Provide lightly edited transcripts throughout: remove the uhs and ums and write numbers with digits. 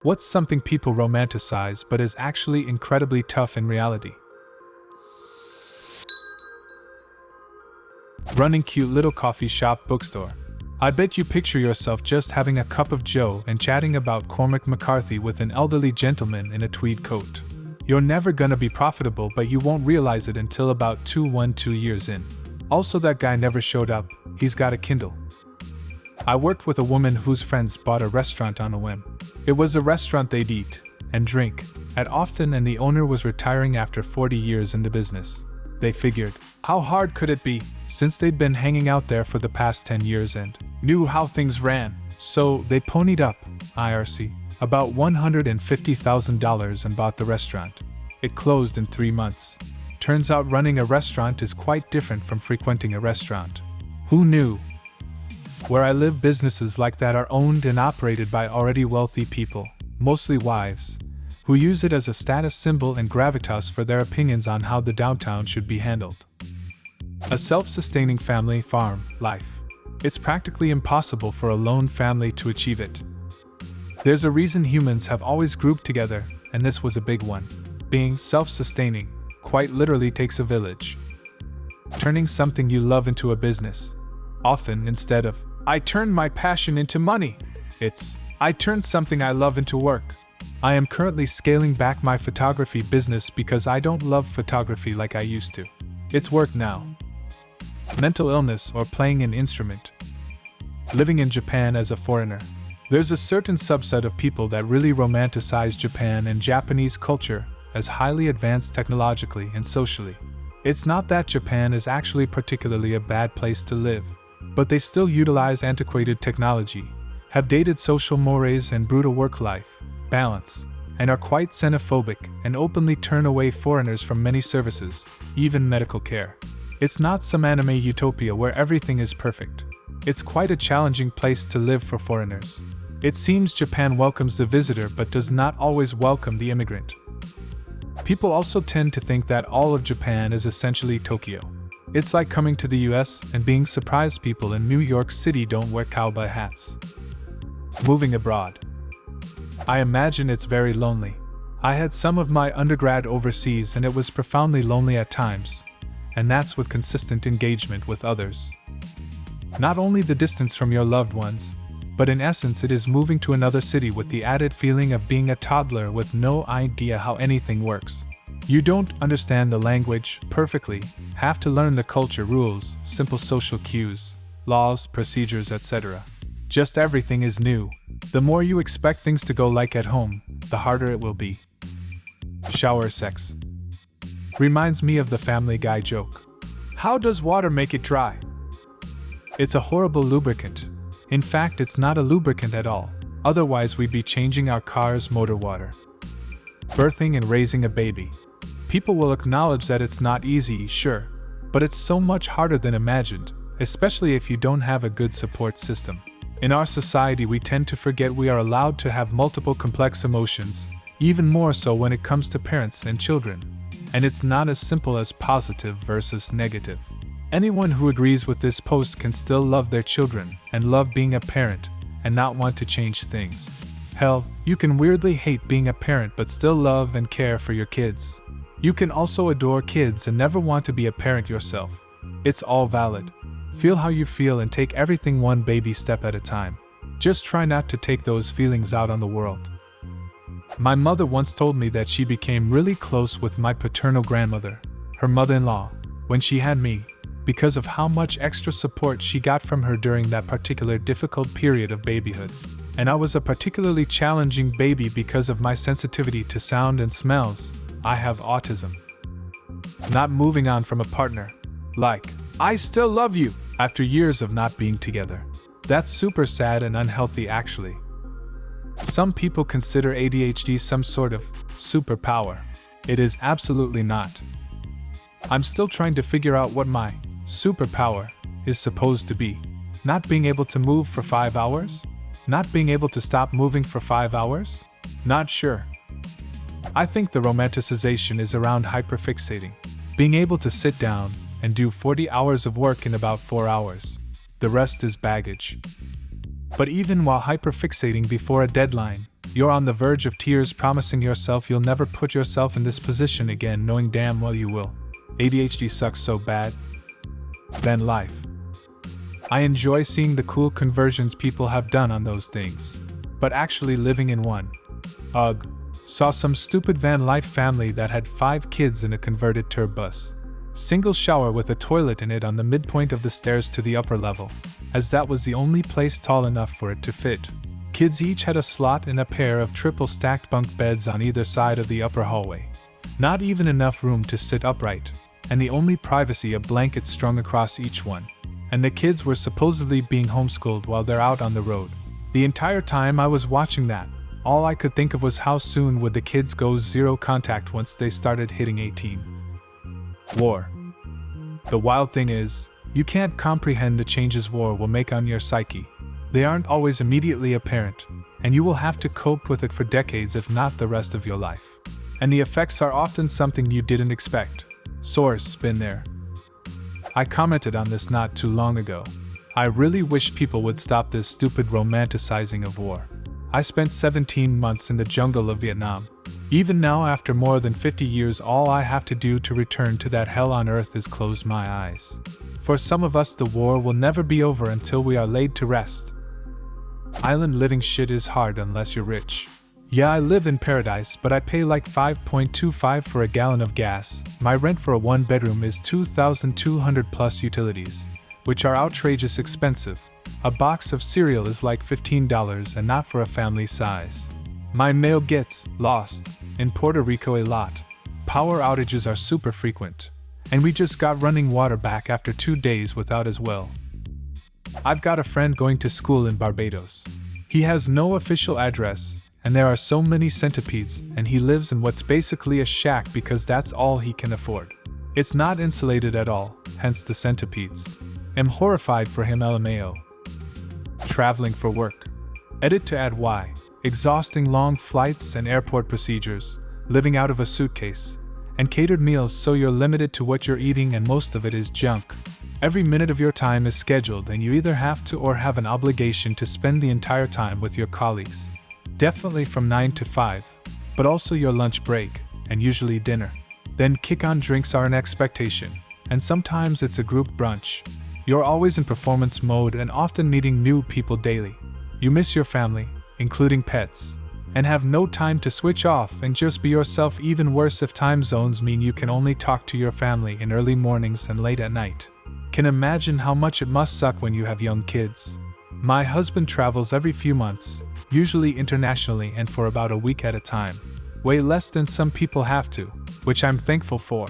What's something people romanticize but is actually incredibly tough in reality? Running cute little coffee shop bookstore. I bet you picture yourself just having a cup of joe and chatting about Cormac McCarthy with an elderly gentleman in a tweed coat. You're never gonna be profitable, but you won't realize it until about 2 years in. Also, that guy never showed up, he's got a Kindle. I worked with a woman whose friends bought a restaurant on a whim. It was a restaurant they'd eat and drink at often, and the owner was retiring after 40 years in the business. They figured, how hard could it be, since they'd been hanging out there for the past 10 years and knew how things ran. So they ponied up, IRC, about $150,000 and bought the restaurant. It closed in 3 months. Turns out running a restaurant is quite different from frequenting a restaurant. Who knew? Where I live, businesses like that are owned and operated by already wealthy people, mostly wives, who use it as a status symbol and gravitas for their opinions on how the downtown should be handled. A self-sustaining family farm life. It's practically impossible for a lone family to achieve it. There's a reason humans have always grouped together, and this was a big one. Being self-sustaining quite literally takes a village. Turning something you love into a business. Often, instead of, I turned my passion into money, it's, I turned something I love into work. I am currently scaling back my photography business because I don't love photography like I used to. It's work now. Mental illness or playing an instrument. Living in Japan as a foreigner. There's a certain subset of people that really romanticize Japan and Japanese culture as highly advanced technologically and socially. It's not that Japan is actually particularly a bad place to live, but they still utilize antiquated technology, have dated social mores and brutal work life balance, and are quite xenophobic and openly turn away foreigners from many services, even medical care. It's not some anime utopia where everything is perfect. It's quite a challenging place to live for foreigners. It seems Japan welcomes the visitor but does not always welcome the immigrant. People also tend to think that all of Japan is essentially Tokyo. It's like coming to the US and being surprised people in New York City don't wear cowboy hats. Moving abroad. I imagine it's very lonely. I had some of my undergrad overseas and it was profoundly lonely at times, and that's with consistent engagement with others. Not only the distance from your loved ones, but in essence it is moving to another city with the added feeling of being a toddler with no idea how anything works. You don't understand the language perfectly, have to learn the culture, rules, simple social cues, laws, procedures, etc. Just everything is new. The more you expect things to go like at home, the harder it will be. Shower sex. Reminds me of the Family Guy joke. How does water make it dry? It's a horrible lubricant. In fact, it's not a lubricant at all. Otherwise, we'd be changing our car's motor water. Birthing and raising a baby. People will acknowledge that it's not easy, sure, but it's so much harder than imagined, especially if you don't have a good support system. In our society, we tend to forget we are allowed to have multiple complex emotions, even more so when it comes to parents and children. And it's not as simple as positive versus negative. Anyone who agrees with this post can still love their children and love being a parent and not want to change things. Hell, you can weirdly hate being a parent but still love and care for your kids. You can also adore kids and never want to be a parent yourself. It's all valid. Feel how you feel and take everything one baby step at a time. Just try not to take those feelings out on the world. My mother once told me that she became really close with my paternal grandmother, her mother-in-law, when she had me, because of how much extra support she got from her during that particular difficult period of babyhood. And I was a particularly challenging baby because of my sensitivity to sound and smells. I have autism. Not moving on from a partner. Like, I still love you, after years of not being together. That's super sad and unhealthy actually. Some people consider ADHD some sort of superpower. It is absolutely not. I'm still trying to figure out what my superpower is supposed to be. Not being able to move for 5 hours? Not being able to stop moving for 5 hours? Not sure. I think the romanticization is around hyperfixating. Being able to sit down and do 40 hours of work in about 4 hours. The rest is baggage. But even while hyperfixating before a deadline, You're on the verge of tears, promising yourself you'll never put yourself in this position again, knowing damn well you will. ADHD sucks so bad. Van life. I enjoy seeing the cool conversions people have done on those things. But actually living in one. Ugh. Saw some stupid van life family that had 5 kids in a converted tour bus. Single shower with a toilet in it on the midpoint of the stairs to the upper level, as that was the only place tall enough for it to fit. Kids each had a slot in a pair of triple stacked bunk beds on either side of the upper hallway. Not even enough room to sit upright, and the only privacy a blanket strung across each one. And the kids were supposedly being homeschooled while they're out on the road. The entire time I was watching that, all I could think of was how soon would the kids go zero contact once they started hitting 18. War. The wild thing is, you can't comprehend the changes war will make on your psyche. They aren't always immediately apparent, and you will have to cope with it for decades if not the rest of your life. And the effects are often something you didn't expect. Source, been there. I commented on this not too long ago. I really wish people would stop this stupid romanticizing of war. I spent 17 months in the jungle of Vietnam. Even now, after more than 50 years, all I have to do to return to that hell on earth is close my eyes. For some of us, the war will never be over until we are laid to rest. Island living shit is hard unless you're rich. Yeah, I live in paradise, but I pay like $5.25 for a gallon of gas. My rent for a 1-bedroom is $2,200 plus utilities, which are outrageous expensive. A box of cereal is like $15 and not for a family size. My mail gets lost in Puerto Rico a lot. Power outages are super frequent, and we just got running water back after 2 days without as well. I've got a friend going to school in Barbados. He has no official address, and there are so many centipedes, and he lives in what's basically a shack because that's all he can afford. It's not insulated at all, hence the centipedes. Am horrified for him, LMAO. Traveling for work. Edit to add why. Exhausting long flights and airport procedures, living out of a suitcase, and catered meals so you're limited to what you're eating and most of it is junk. Every minute of your time is scheduled and you either have to or have an obligation to spend the entire time with your colleagues. Definitely from 9 to 5, but also your lunch break, and usually dinner. Then kick-on drinks are an expectation, and sometimes it's a group brunch. You're always in performance mode and often meeting new people daily. You miss your family, including pets, and have no time to switch off and just be yourself. Even worse if time zones mean you can only talk to your family in early mornings and late at night. Can imagine how much it must suck when you have young kids. My husband travels every few months, usually internationally and for about a week at a time. Way less than some people have to, which I'm thankful for.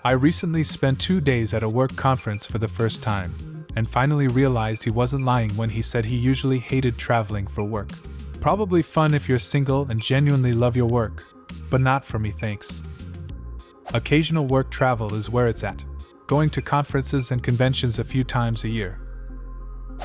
I recently spent 2 days at a work conference for the first time, and finally realized he wasn't lying when he said he usually hated traveling for work. Probably fun if you're single and genuinely love your work, but not for me, thanks. Occasional work travel is where it's at, going to conferences and conventions a few times a year.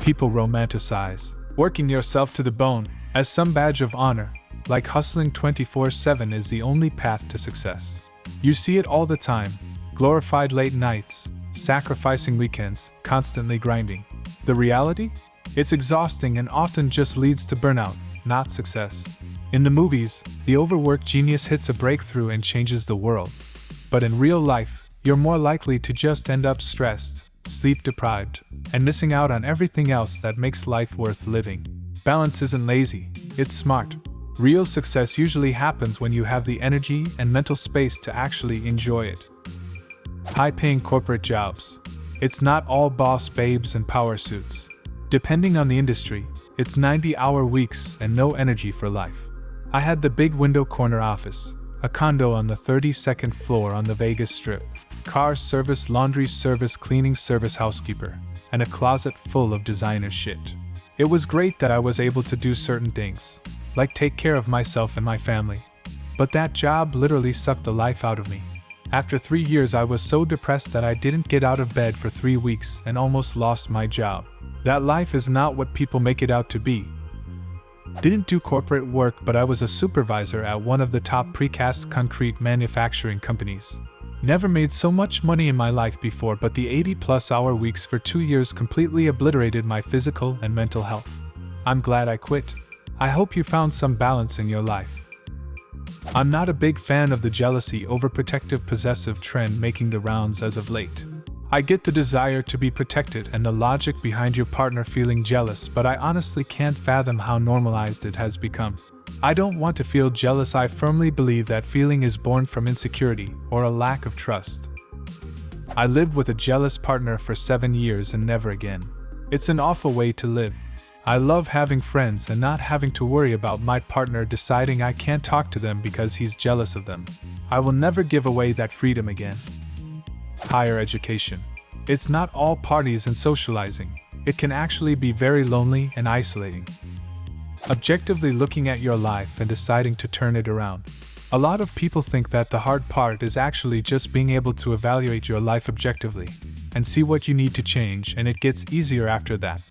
People romanticize working yourself to the bone as some badge of honor, like hustling 24/7 is the only path to success. You see it all the time, glorified late nights, sacrificing weekends, constantly grinding. The reality? It's exhausting and often just leads to burnout, not success. In the movies, the overworked genius hits a breakthrough and changes the world. But in real life, you're more likely to just end up stressed, sleep-deprived, and missing out on everything else that makes life worth living. Balance isn't lazy, it's smart. Real success usually happens when you have the energy and mental space to actually enjoy it. High-paying corporate jobs. It's not all boss babes and power suits. Depending on the industry, it's 90-hour weeks and no energy for life. I had the big window corner office, a condo on the 32nd floor on the Vegas Strip, car service, laundry service, cleaning service, housekeeper, and a closet full of designer shit. It was great that I was able to do certain things, like take care of myself and my family. But that job literally sucked the life out of me. After 3 years, I was so depressed that I didn't get out of bed for 3 weeks and almost lost my job. That life is not what people make it out to be. Didn't do corporate work, but I was a supervisor at one of the top precast concrete manufacturing companies. Never made so much money in my life before, but the 80-plus hour weeks for 2 years completely obliterated my physical and mental health. I'm glad I quit. I hope you found some balance in your life. I'm not a big fan of the jealousy, overprotective, possessive trend making the rounds as of late. I get the desire to be protected and the logic behind your partner feeling jealous, but I honestly can't fathom how normalized it has become. I don't want to feel jealous. I firmly believe that feeling is born from insecurity or a lack of trust. I lived with a jealous partner for 7 years and never again. It's an awful way to live. I love having friends and not having to worry about my partner deciding I can't talk to them because he's jealous of them. I will never give away that freedom again. Higher education. It's not all parties and socializing. It can actually be very lonely and isolating. Objectively looking at your life and deciding to turn it around. A lot of people think that the hard part is actually just being able to evaluate your life objectively and see what you need to change, and it gets easier after that.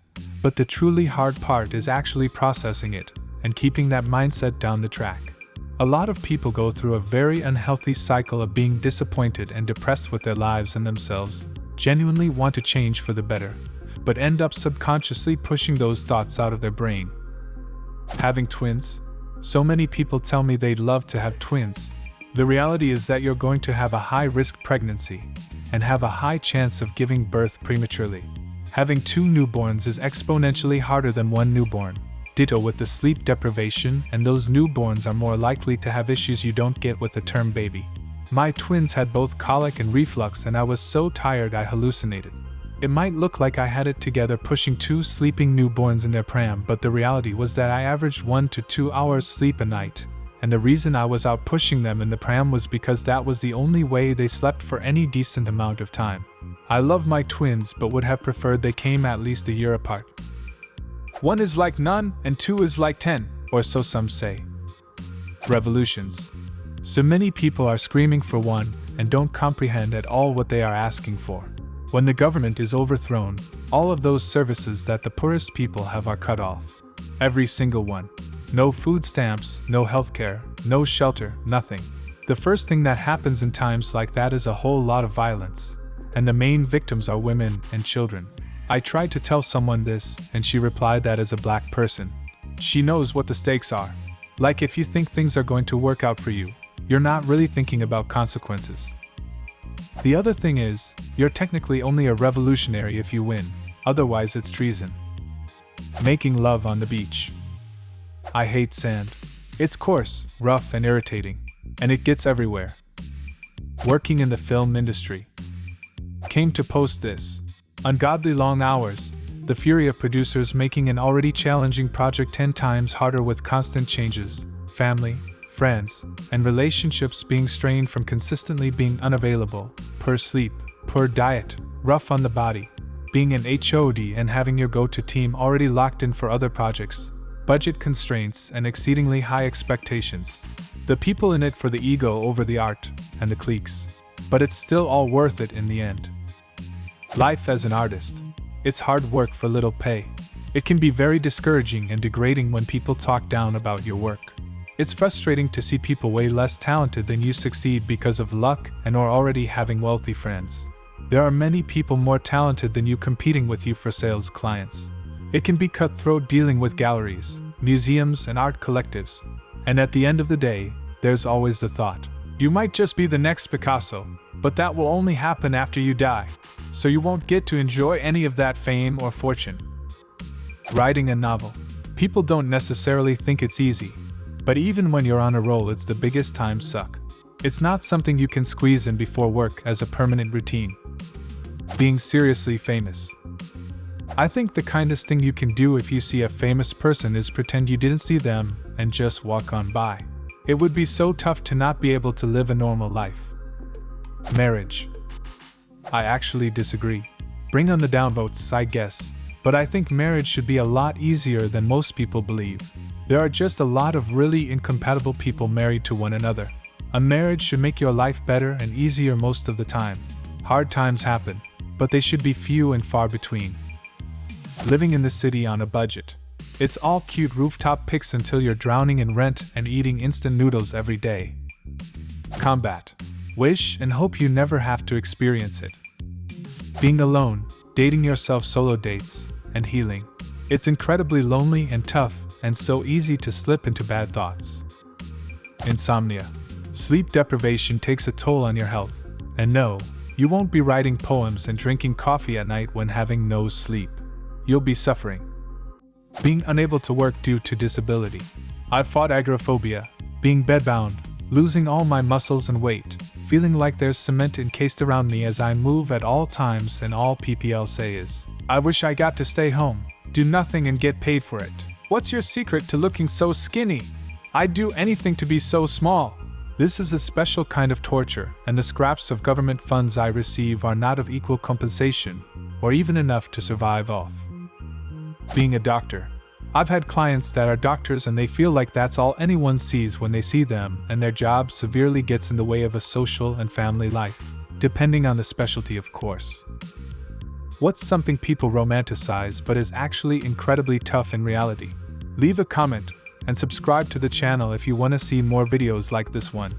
But the truly hard part is actually processing it and keeping that mindset down the track. A lot of people go through a very unhealthy cycle of being disappointed and depressed with their lives and themselves, genuinely want to change for the better, but end up subconsciously pushing those thoughts out of their brain. Having twins? So many people tell me they'd love to have twins. The reality is that you're going to have a high-risk pregnancy and have a high chance of giving birth prematurely. Having 2 newborns is exponentially harder than 1 newborn. Ditto with the sleep deprivation, and those newborns are more likely to have issues you don't get with a term baby. My twins had both colic and reflux, and I was so tired I hallucinated. It might look like I had it together pushing 2 sleeping newborns in their pram, but the reality was that I averaged 1 to 2 hours sleep a night, and the reason I was out pushing them in the pram was because that was the only way they slept for any decent amount of time. I love my twins, but would have preferred they came at least a year apart. 1 is like none, and 2 is like 10, or so some say. Revolutions. So many people are screaming for one and don't comprehend at all what they are asking for. When the government is overthrown, all of those services that the poorest people have are cut off. Every single one. No food stamps, no healthcare, no shelter, nothing. The first thing that happens in times like that is a whole lot of violence, and the main victims are women and children. I tried to tell someone this, and she replied that as a black person, she knows what the stakes are. Like, if you think things are going to work out for you, you're not really thinking about consequences. The other thing is, you're technically only a revolutionary if you win, otherwise it's treason. Making love on the beach. I hate sand. It's coarse, rough, and irritating, and it gets everywhere. Working in the film industry. Came to post this. Ungodly long hours, the fury of producers making an already challenging project 10 times harder with constant changes, family, friends, and relationships being strained from consistently being unavailable, poor sleep, poor diet, rough on the body, being an HOD and having your go-to team already locked in for other projects, budget constraints and exceedingly high expectations. The people in it for the ego over the art, and the cliques. But it's still all worth it in the end. Life as an artist. It's hard work for little pay. It can be very discouraging and degrading when people talk down about your work. It's frustrating to see people way less talented than you succeed because of luck and or already having wealthy friends. There are many people more talented than you competing with you for sales clients. It can be cutthroat dealing with galleries, museums, and art collectives. And at the end of the day, there's always the thought, you might just be the next Picasso, but that will only happen after you die, so you won't get to enjoy any of that fame or fortune. Writing a novel. People don't necessarily think it's easy, but even when you're on a roll, it's the biggest time suck. It's not something you can squeeze in before work as a permanent routine. Being seriously famous. I think the kindest thing you can do if you see a famous person is pretend you didn't see them and just walk on by. It would be so tough to not be able to live a normal life. Marriage. I actually disagree. Bring on the downvotes, I guess, but I think marriage should be a lot easier than most people believe. There are just a lot of really incompatible people married to one another. A marriage should make your life better and easier most of the time. Hard times happen, but they should be few and far between. Living in the city on a budget. It's all cute rooftop pics until you're drowning in rent and eating instant noodles every day. Combat. Wish and hope you never have to experience it. Being alone, dating yourself, solo dates, and healing. It's incredibly lonely and tough, and so easy to slip into bad thoughts. Insomnia. Sleep deprivation takes a toll on your health. And no, you won't be writing poems and drinking coffee at night when having no sleep. You'll be suffering. Being unable to work due to disability. I've fought agoraphobia, being bedbound, losing all my muscles and weight, feeling like there's cement encased around me as I move at all times, and all PPL say is, I wish I got to stay home, do nothing and get paid for it. What's your secret to looking so skinny? I'd do anything to be so small. This is a special kind of torture, and the scraps of government funds I receive are not of equal compensation, or even enough to survive off. Being a doctor. I've had clients that are doctors and they feel like that's all anyone sees when they see them, and their job severely gets in the way of a social and family life, depending on the specialty, of course. What's something people romanticize but is actually incredibly tough in reality? Leave a comment and subscribe to the channel if you want to see more videos like this one.